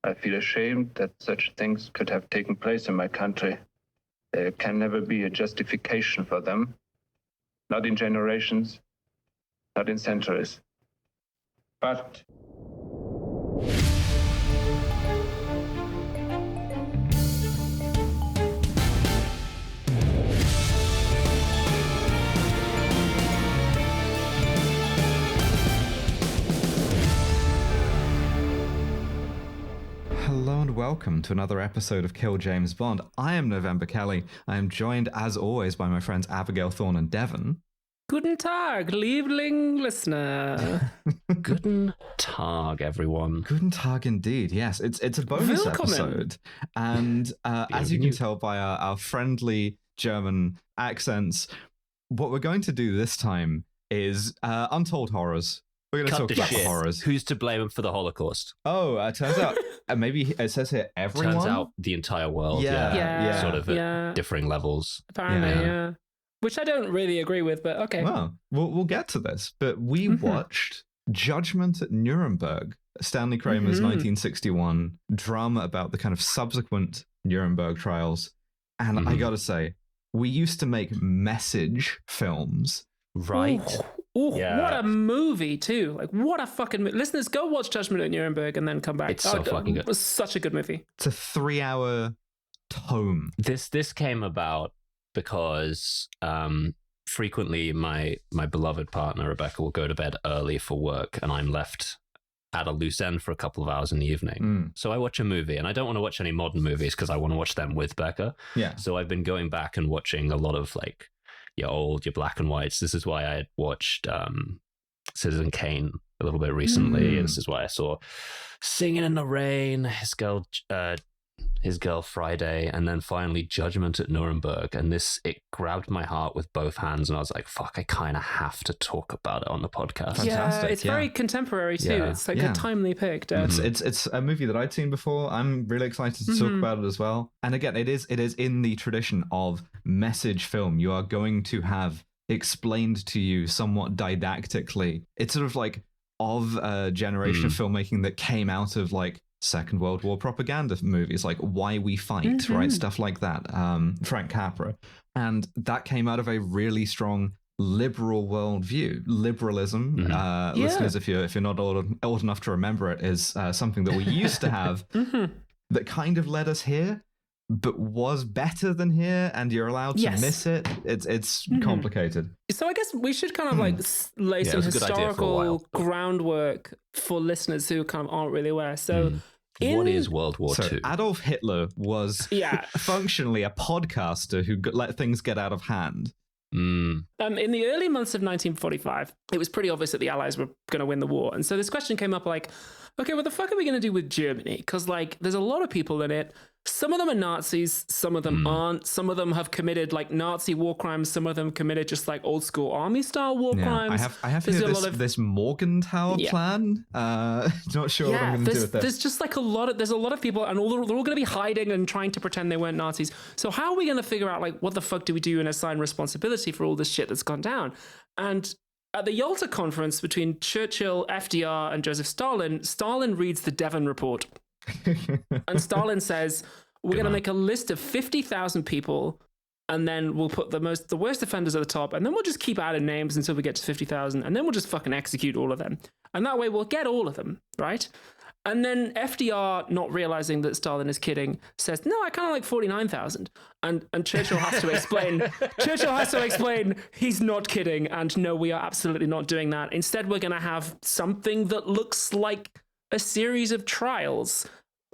I feel ashamed that such things could have taken place in my country. There can never be a justification for them. Not in generations, not in centuries. But Hello and welcome to another episode of Kill James Bond. I am November Kelly. I am joined, as always, by my friends Abigail Thorne and Devon. Guten Tag, liebling listener. Guten Tag, everyone. Guten Tag indeed, yes. It's a bonus episode. And as you can tell by our friendly German accents, what we're going to do this time is Untold Horrors. We're going to talk about the horrors. Who's to blame for the Holocaust? Oh, turns out, maybe it says here everyone? Turns out the entire world, yeah. Sort of at differing levels. Apparently, yeah. Which I don't really agree with, but okay. Well, we'll get to this. But we watched Judgement at Nuremberg, Stanley Kramer's 1961 drama about the kind of subsequent Nuremberg trials. And I gotta say, we used to make message films. Right. Ooh, what a movie, too. Like, what a fucking listeners, go watch Judgment at Nuremberg and then come back. It's so fucking good. It was such a good movie. It's a 3-hour tome. This came about because frequently my beloved partner, Rebecca, will go to bed early for work and I'm left at a loose end for a couple of hours in the evening. So I watch a movie, and I don't want to watch any modern movies because I want to watch them with Becca. Yeah. So I've been going back and watching a lot of like your black and whites. This is why I had watched Citizen Kane a little bit recently. This is why I saw Singing in the Rain, His Girl Friday, and then finally Judgment at Nuremberg. And it grabbed my heart with both hands, and I was like, fuck, I kind of have to talk about it on the podcast. Fantastic. Yeah, it's very contemporary too. Yeah. It's like a timely pick. It's a movie that I'd seen before. I'm really excited to talk about it as well. And again, it is in the tradition of message film. You are going to have explained to you somewhat didactically. It's sort of like of a generation of filmmaking that came out of like Second World War propaganda movies, like Why We Fight, right? Stuff like that. Frank Capra. And that came out of a really strong liberal worldview. Liberalism, listeners, if you're not old enough to remember it, is something that we used to have that kind of led us here, but was better than here, and you're allowed to miss it. It's complicated. So I guess we should kind of like lay some historical groundwork for listeners who kind of aren't really aware. So what is World War II? Adolf Hitler was functionally a podcaster who let things get out of hand. In the early months of 1945, it was pretty obvious that the Allies were going to win the war. And so this question came up like, okay, what the fuck are we going to do with Germany? Because like there's a lot of people in it. Some of them are Nazis, some of them aren't. Some of them have committed like Nazi war crimes. Some of them committed just like old school army style war crimes. I have here this Morgenthau plan. Not sure what I'm going to do with this. There's just like there's a lot of people, and they're all going to be hiding and trying to pretend they weren't Nazis. So how are we going to figure out like what the fuck do we do and assign responsibility for all this shit that's gone down? And at the Yalta conference between Churchill, FDR, and Joseph Stalin reads the Devon report. And Stalin says, we're going to make a list of 50,000 people, and then we'll put the worst offenders at the top, and then we'll just keep adding names until we get to 50,000, and then we'll just fucking execute all of them. And that way we'll get all of them, right? And then FDR, not realizing that Stalin is kidding, says, no, I kind of like 49,000. And Churchill has to explain, he's not kidding, and no, we are absolutely not doing that. Instead, we're going to have something that looks like a series of trials.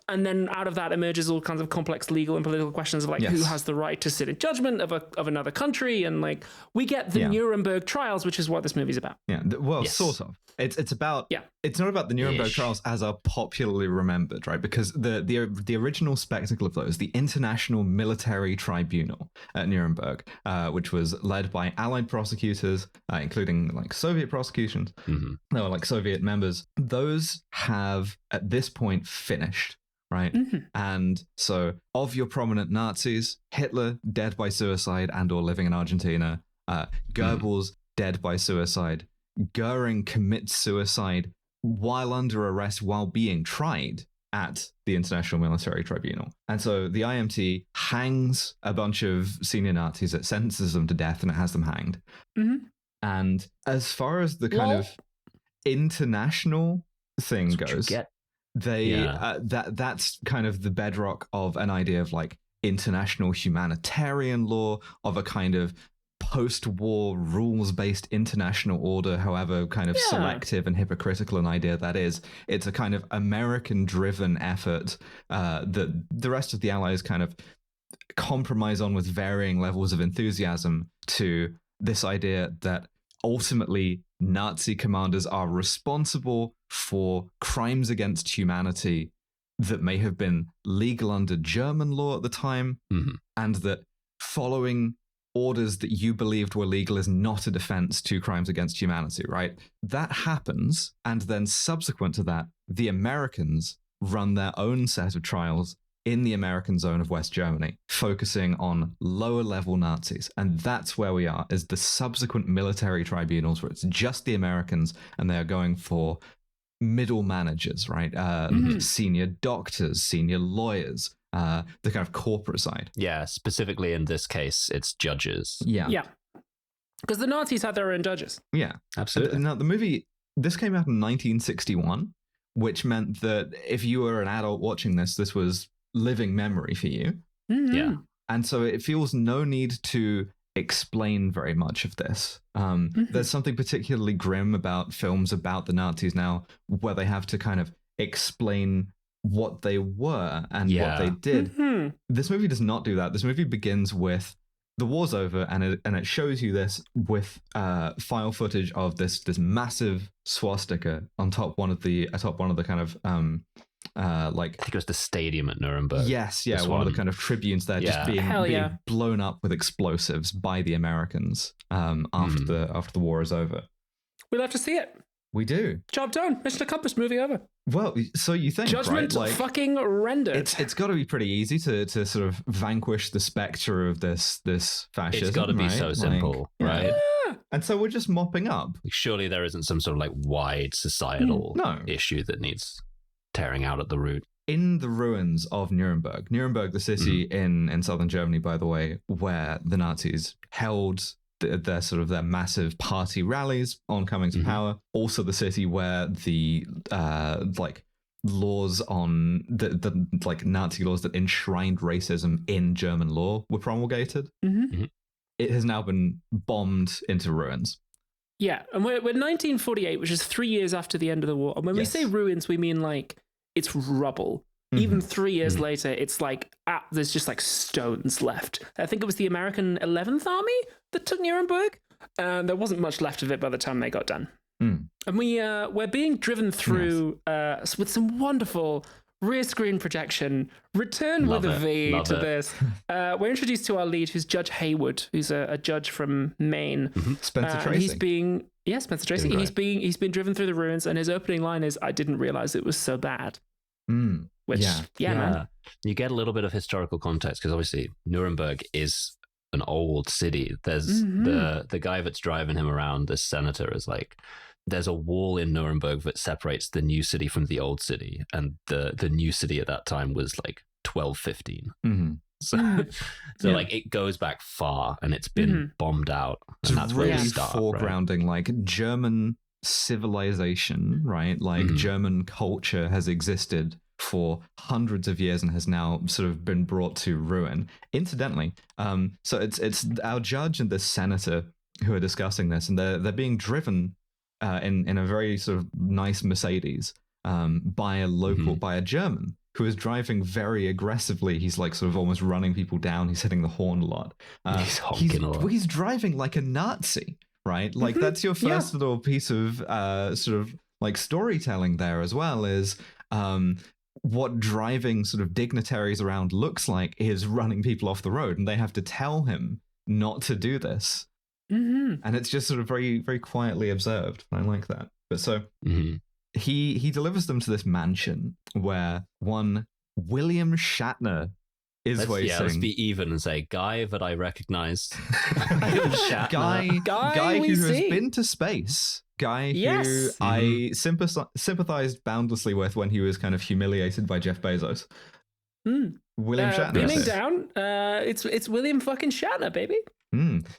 And then out of that emerges all kinds of complex legal and political questions of like who has the right to sit in judgment of another country, and like we get the Nuremberg trials, which is what this movie's about. Yeah, well, sort of. It's about it's not about the Nuremberg trials as are popularly remembered, right? Because the original spectacle of those, the International Military Tribunal at Nuremberg, which was led by Allied prosecutors, including like Soviet prosecutions, they were like Soviet members. Those have at this point finished. Right. And so of your prominent Nazis, Hitler dead by suicide and or living in Argentina, Goebbels dead by suicide, Goering commits suicide while under arrest while being tried at the International Military Tribunal. And so the IMT hangs a bunch of senior Nazis, it sentences them to death, and it has them hanged. Mm-hmm. And as far as the kind of international thing goes, that's kind of the bedrock of an idea of like international humanitarian law, of a kind of post-war rules-based international order, however kind of selective and hypocritical an idea that is. It's a kind of American-driven effort that the rest of the Allies kind of compromise on with varying levels of enthusiasm, to this idea that ultimately Nazi commanders are responsible for crimes against humanity that may have been legal under German law at the time, and that following orders that you believed were legal is not a defense to crimes against humanity, right? That happens, and then subsequent to that, the Americans run their own set of trials in the American zone of West Germany, focusing on lower level Nazis. And that's where we are, is the subsequent military tribunals where it's just the Americans and they are going for middle managers, right? Senior doctors, senior lawyers, the kind of corporate side. Yeah, specifically in this case, it's judges. Yeah. Because the Nazis had their own judges. Yeah, absolutely. Now, the movie, this came out in 1961, which meant that if you were an adult watching this, this was living memory for you. Mm-hmm. Yeah. And so it feels no need to explain very much of this. There's something particularly grim about films about the Nazis now, where they have to kind of explain what they were and what they did. This movie does not do that. This movie begins with the war's over, and it shows you this with file footage of this massive swastika on top one of the kind of like, I think it was the stadium at Nuremberg. Yes, yeah, one of the kind of tribunes there, just being blown up with explosives by the Americans after the war is over. We'll have to see it. We do. Job done. Mission accomplished. Movie over. Well, so you think, Judgment, right? Like, fucking rendered. It's got to be pretty easy to sort of vanquish the spectre of this fascism. It's got to be so simple, right? Yeah. And so we're just mopping up. Surely there isn't some sort of like wide societal issue that needs tearing out at the root. In the ruins of Nuremberg, the city in southern Germany, by the way, where the Nazis held their massive party rallies on coming to power. Also the city where the like laws on the like Nazi laws that enshrined racism in German law were promulgated. It has now been bombed into ruins. Yeah, and we're 1948, which is 3 years after the end of the war. And when we say ruins, we mean like it's rubble. Even 3 years later, it's like there's just like stones left. I think it was the American 11th Army that took Nuremberg, and there wasn't much left of it by the time they got done. And we're being driven through with some wonderful rear screen projection. Return with a V to this. We're introduced to our lead, who's Judge Haywood, who's a judge from Maine. Spencer Tracy. Spencer Tracy. And he's been driven through the ruins, and his opening line is, "I didn't realize it was so bad." Which, man. You get a little bit of historical context, because obviously Nuremberg is an old city. There's the guy that's driving him around, this senator, is like, there's a wall in Nuremberg that separates the new city from the old city, and the new city at that time was like 1215. So like it goes back far, and it's been bombed out, and that's really where we start, foregrounding like German civilization, right? Like German culture has existed for hundreds of years and has now sort of been brought to ruin. Incidentally, so it's our judge and the senator who are discussing this, and they're being driven in a very sort of nice Mercedes by a German who is driving very aggressively. He's like sort of almost running people down. He's hitting the horn a lot. He's honking a lot. He's driving like a Nazi. Right? Like that's your first little piece of sort of like storytelling there as well, is what driving sort of dignitaries around looks like is running people off the road, and they have to tell him not to do this. And it's just sort of very, very quietly observed. I like that. But so he delivers them to this mansion where one William Shatner is waiting. Yeah, let's be even and say guy that I recognize. guy who has been to space. guy who Yes. I sympathized boundlessly with when he was kind of humiliated by Jeff Bezos. William Shatner. Beaming down, it's William fucking Shatner, baby.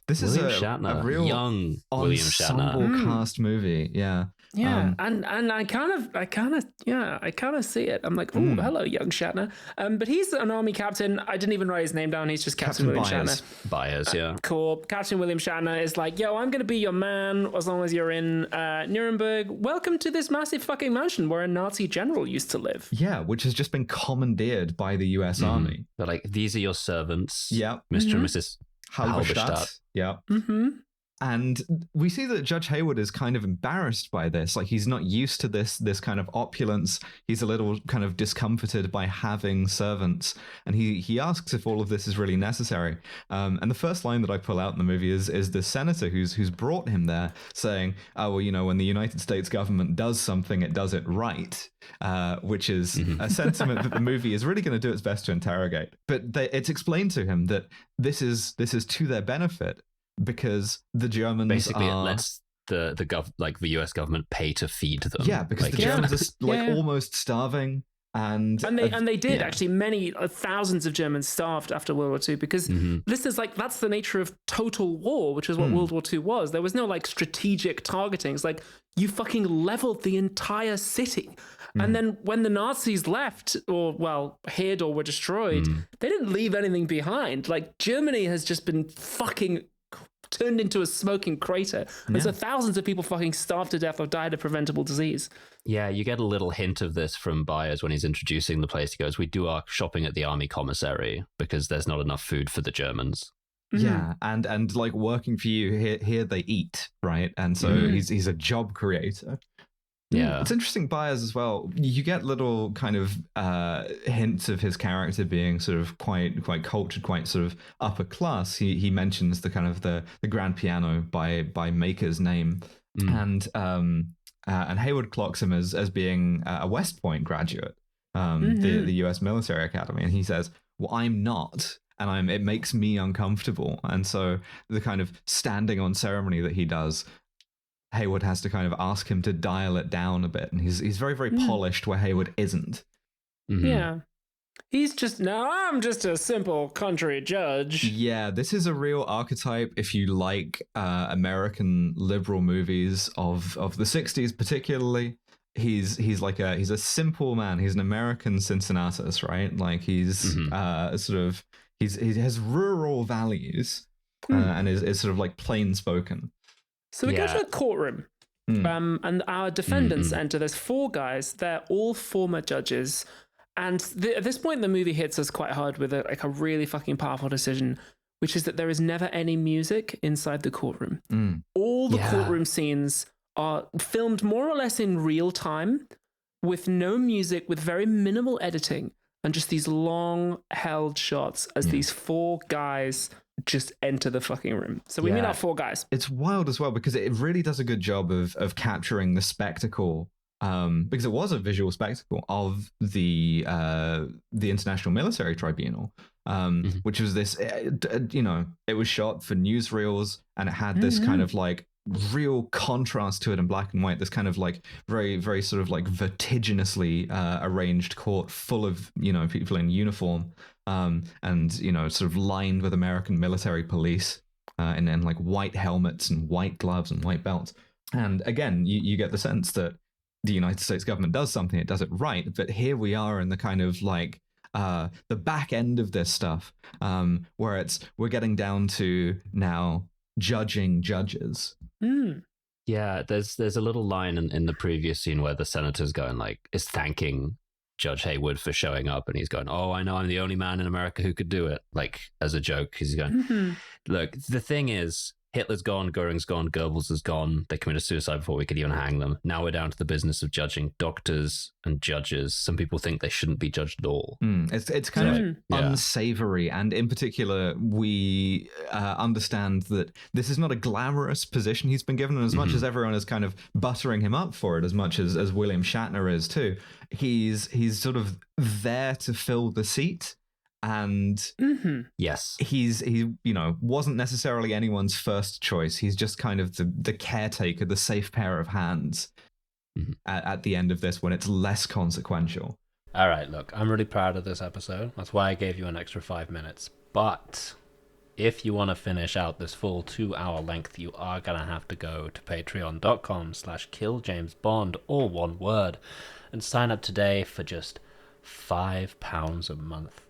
This William is Shatner, a real young William Shatner. ensemble cast movie. Yeah. Yeah, and I kind of see it. I'm like, oh, hello, young Shatner. But he's an army captain. I didn't even write his name down. He's just Captain William Shatner. Byers, yeah. Cool. Captain William Shatner is like, yo, I'm gonna be your man as long as you're in Nuremberg. Welcome to this massive fucking mansion where a Nazi general used to live. Yeah, which has just been commandeered by the U.S. Army. They're like, these are your servants. Yeah. Mr. and Mrs. Halberstadt. Yeah. And we see that Judge Hayward is kind of embarrassed by this. Like, he's not used to this kind of opulence. He's a little kind of discomforted by having servants. And he asks if all of this is really necessary. And the first line that I pull out in the movie is the senator who's brought him there saying, oh, well, you know, when the United States government does something, it does it right. Which is a sentiment that the movie is really going to do its best to interrogate. But it's explained to him that this is to their benefit, because the Germans basically it lets the US government pay to feed them. Yeah, because the Germans are almost starving. And they did actually. Many thousands of Germans starved after World War II because this is like, that's the nature of total war, which is what World War II was. There was no like strategic targeting. It's like you fucking leveled the entire city. And then when the Nazis left, or hid or were destroyed, they didn't leave anything behind. Like, Germany has just been fucking turned into a smoking crater. And so thousands of people fucking starved to death or died of preventable disease. Yeah, you get a little hint of this from Byers when he's introducing the place. He goes, we do our shopping at the army commissary because there's not enough food for the Germans. Yeah, and like, working for you, here they eat, right? And so he's a job creator. Yeah, it's interesting. Byers as well. You get little kind of hints of his character being sort of quite cultured, quite sort of upper class. He mentions the kind of the grand piano by Maker's name, and Hayward clocks him as being a West Point graduate, the U.S. military academy, and he says, "Well, I'm not." And it makes me uncomfortable. And so the kind of standing on ceremony that he does, Hayward has to kind of ask him to dial it down a bit. And he's very, very polished where Hayward isn't. Yeah. He's just, no, I'm just a simple country judge. Yeah, this is a real archetype if you like American liberal movies of the 60s particularly. He's a simple man. He's an American Cincinnatus, right? Like, he's he has rural values and is sort of like plain spoken. So we go to a courtroom, and our defendants enter. There's 4 guys. They're all former judges. And at this point, the movie hits us quite hard with a really fucking powerful decision, which is that there is never any music inside the courtroom. All the courtroom scenes are filmed more or less in real time, with no music, with very minimal editing, and just these long held shots as these 4 guys just enter the fucking room. So we meet our 4 guys. It's wild as well, because it really does a good job of capturing the spectacle, because it was a visual spectacle of the International Military Tribunal, which was this, it was shot for newsreels, and it had this kind of like real contrast to it in black and white, this kind of like very, very sort of like vertiginously arranged court full of, people in uniform, and, sort of lined with American military police, and then like white helmets and white gloves and white belts. And again, you get the sense that the United States government does something, it does it right. But here we are in the kind of like the back end of this stuff, where we're getting down to now judging judges. Yeah, there's a little line in the previous scene where the senator's going is thanking Judge Hayward for showing up, and he's going, "Oh, I know, I'm the only man in America who could do it," like as a joke. He's going, "Look, the thing is, Hitler's gone, Goering's gone, Goebbels is gone. They committed suicide before we could even hang them. Now we're down to the business of judging doctors and judges. Some people think they shouldn't be judged at all." It's kind of unsavory. And in particular, we understand that this is not a glamorous position he's been given. And as much as everyone is kind of buttering him up for it, as much as William Shatner is too, he's sort of there to fill the seat. And Yes. he wasn't necessarily anyone's first choice. He's just kind of the caretaker, the safe pair of hands at the end of this when it's less consequential. All right, look, I'm really proud of this episode. That's why I gave you an extra 5 minutes. But if you want to finish out this full 2-hour length, you are going to have to go to patreon.com/killjamesbond, all one word, and sign up today for just £5 a month.